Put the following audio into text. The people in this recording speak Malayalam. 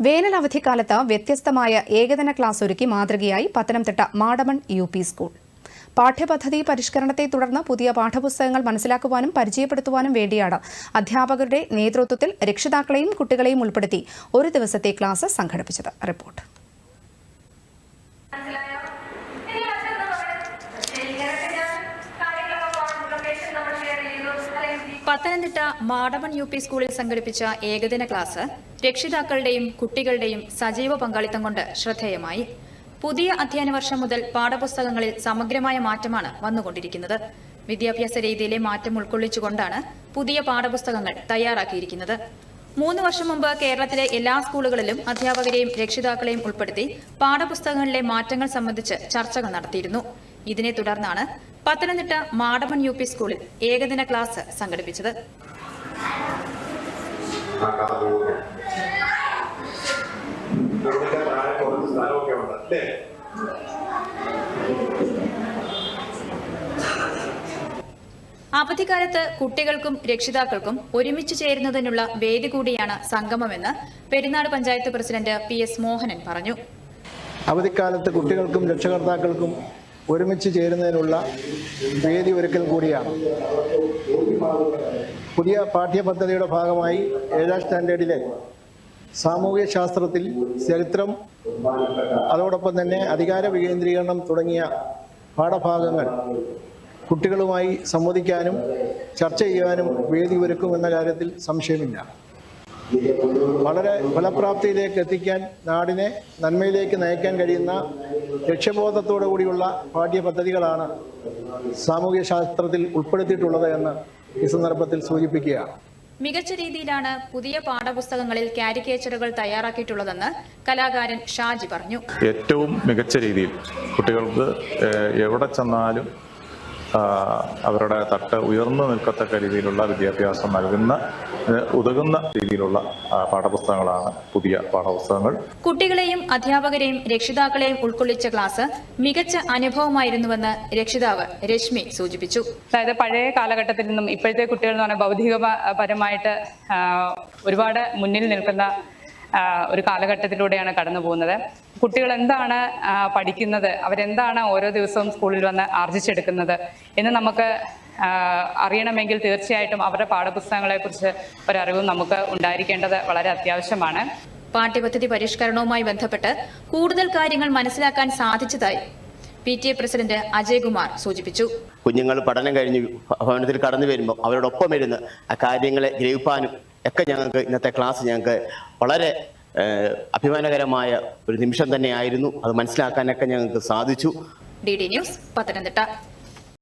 വേനൽ അവധിക്കാലത്ത് വ്യത്യസ്തമായ ഏകദിന ക്ലാസ് ഒരുക്കി മാതൃകയായി പത്തനംതിട്ട മാടമൺ UP സ്കൂൾ. പാഠ്യപദ്ധതി പരിഷ്കരണത്തെ തുടർന്ന് പുതിയ പാഠപുസ്തകങ്ങൾ മനസ്സിലാക്കുവാനും പരിചയപ്പെടുത്തുവാനും വേണ്ടിയാണ് അധ്യാപകരുടെ നേതൃത്വത്തിൽ രക്ഷിതാക്കളെയും കുട്ടികളെയും ഉൾപ്പെടുത്തി ഒരു ദിവസത്തെ ക്ലാസ് സംഘടിപ്പിച്ചത്. റിപ്പോർട്ട്. പത്തനംതിട്ട മാടമൺ UP സ്കൂളിൽ സംഘടിപ്പിച്ച ഏകദിന ക്ലാസ് രക്ഷിതാക്കളുടെയും കുട്ടികളുടെയും സജീവ പങ്കാളിത്തം കൊണ്ട് ശ്രദ്ധേയമായി. പുതിയ അധ്യയന വർഷം മുതൽ പാഠപുസ്തകങ്ങളിൽ സമഗ്രമായ മാറ്റമാണ് വന്നുകൊണ്ടിരിക്കുന്നത്. വിദ്യാഭ്യാസ രീതിയിലെ മാറ്റം ഉൾക്കൊള്ളിച്ചുകൊണ്ടാണ് പുതിയ പാഠപുസ്തകങ്ങൾ തയ്യാറാക്കിയിരിക്കുന്നത്. 3 വർഷം മുമ്പ് കേരളത്തിലെ എല്ലാ സ്കൂളുകളിലും അധ്യാപകരെയും രക്ഷിതാക്കളെയും ഉൾപ്പെടുത്തി പാഠപുസ്തകങ്ങളിലെ മാറ്റങ്ങൾ സംബന്ധിച്ച് ചർച്ചകൾ നടത്തിയിരുന്നു. ഇതിനെ തുടർന്നാണ് പത്തനംതിട്ട മാടമൺ UP സ്കൂളിൽ ഏകദിന ക്ലാസ് സംഘടിപ്പിച്ചത്. അവധിക്കാലത്ത് കുട്ടികൾക്കും രക്ഷിതാക്കൾക്കും ഒരുമിച്ച് ചേരുന്നതിനുള്ള വേദി കൂടിയാണ് സംഗമമെന്ന് പെരിനാട് പഞ്ചായത്ത് പ്രസിഡന്റ് PS മോഹനൻ പറഞ്ഞു. അവധിക്കാലത്ത് കുട്ടികൾക്കും രക്ഷകർത്താക്കൾക്കും ഒരുമിച്ച് ചേരുന്നതിനുള്ള വേദി ഒരുക്കൽ കൂടിയാണ്. പുതിയ പാഠ്യപദ്ധതിയുടെ ഭാഗമായി 7ാം സ്റ്റാൻഡേർഡിലെ സാമൂഹ്യ ശാസ്ത്രത്തിൽ ചരിത്രം, അതോടൊപ്പം തന്നെ അധികാര വികേന്ദ്രീകരണം തുടങ്ങിയ പാഠഭാഗങ്ങൾ കുട്ടികളുമായി സംവദിക്കാനും ചർച്ച ചെയ്യാനും വേദി ഒരുക്കുമെന്ന കാര്യത്തിൽ സംശയമില്ല. വളരെ ഫലപ്രാപ്തിയിലേക്ക് എത്തിക്കാൻ, നാടിനെ നന്മയിലേക്ക് നയിക്കാൻ കഴിയുന്ന ലക്ഷ്യബോധത്തോടു കൂടിയുള്ള പാഠ്യപദ്ധതികളാണ് സാമൂഹ്യ ശാസ്ത്രത്തിൽ ഉൾപ്പെടുത്തിയിട്ടുള്ളത് എന്ന് ഈ സന്ദർഭത്തിൽ സൂചിപ്പിക്കുകയാണ്. മികച്ച രീതിയിലാണ് പുതിയ പാഠപുസ്തകങ്ങളിൽ കാരിക്കേച്ചറുകൾ തയ്യാറാക്കിയിട്ടുള്ളതെന്ന് കലാകാരൻ ഷാജി പറഞ്ഞു. ഏറ്റവും മികച്ച രീതിയിൽ കുട്ടികൾക്ക് എവിടെ ചെന്നാലും അവരുടെ തട്ട് ഉയർന്നു നിൽക്കത്തക്ക രീതിയിലുള്ള വിദ്യാഭ്യാസം ഉതകുന്ന രീതിയിലുള്ള പാഠപുസ്തകങ്ങളാണ് പുതിയ പാഠപുസ്തകങ്ങൾ. കുട്ടികളെയും അധ്യാപകരെയും രക്ഷിതാക്കളെയും ഉൾക്കൊള്ളിച്ച ക്ലാസ് മികച്ച അനുഭവമായിരുന്നുവെന്ന് രക്ഷിതാവ് രശ്മി സൂചിപ്പിച്ചു. അതായത് പഴയ കാലഘട്ടത്തിൽ നിന്നും ഇപ്പോഴത്തെ കുട്ടികൾ എന്ന് പറഞ്ഞാൽ ഭൗതികപരമായിട്ട് ഒരുപാട് മുന്നിൽ നിൽക്കുന്ന ഒരു കാലഘട്ടത്തിലൂടെയാണ് കടന്നു പോകുന്നത്. കുട്ടികൾ എന്താണ് പഠിക്കുന്നത്, അവരെന്താണ് ഓരോ ദിവസവും സ്കൂളിൽ വന്ന് ആർജിച്ചെടുക്കുന്നത് എന്ന് നമുക്ക് അറിയണമെങ്കിൽ തീർച്ചയായിട്ടും അവരുടെ പാഠപുസ്തകങ്ങളെക്കുറിച്ച് ഒരറിവും നമുക്ക് ഉണ്ടായിരിക്കേണ്ടത് വളരെ അത്യാവശ്യമാണ്. പാഠ്യപദ്ധതി പരിഷ്കരണവുമായി ബന്ധപ്പെട്ട് കൂടുതൽ കാര്യങ്ങൾ മനസ്സിലാക്കാൻ സാധിച്ചതായി PTA പ്രസിഡന്റ് അജയ് കുമാർ സൂചിപ്പിച്ചു. കുഞ്ഞുങ്ങൾ പഠനം കഴിഞ്ഞ് ഭവനത്തിൽ കടന്നു വരുമ്പോൾ അവരോടൊപ്പം ഇരുന്ന് ആ കാര്യങ്ങളെ ഗ്രഹിക്കാനും ഒക്കെ ഞങ്ങൾക്ക് ഇന്നത്തെ ക്ലാസ് ഞങ്ങൾക്ക് വളരെ അഭിമാനകരമായ ഒരു നിമിഷം തന്നെയായിരുന്നു. അത് മനസ്സിലാക്കാനൊക്കെ ഞങ്ങൾക്ക് സാധിച്ചു. DD news, Pathanamthitta.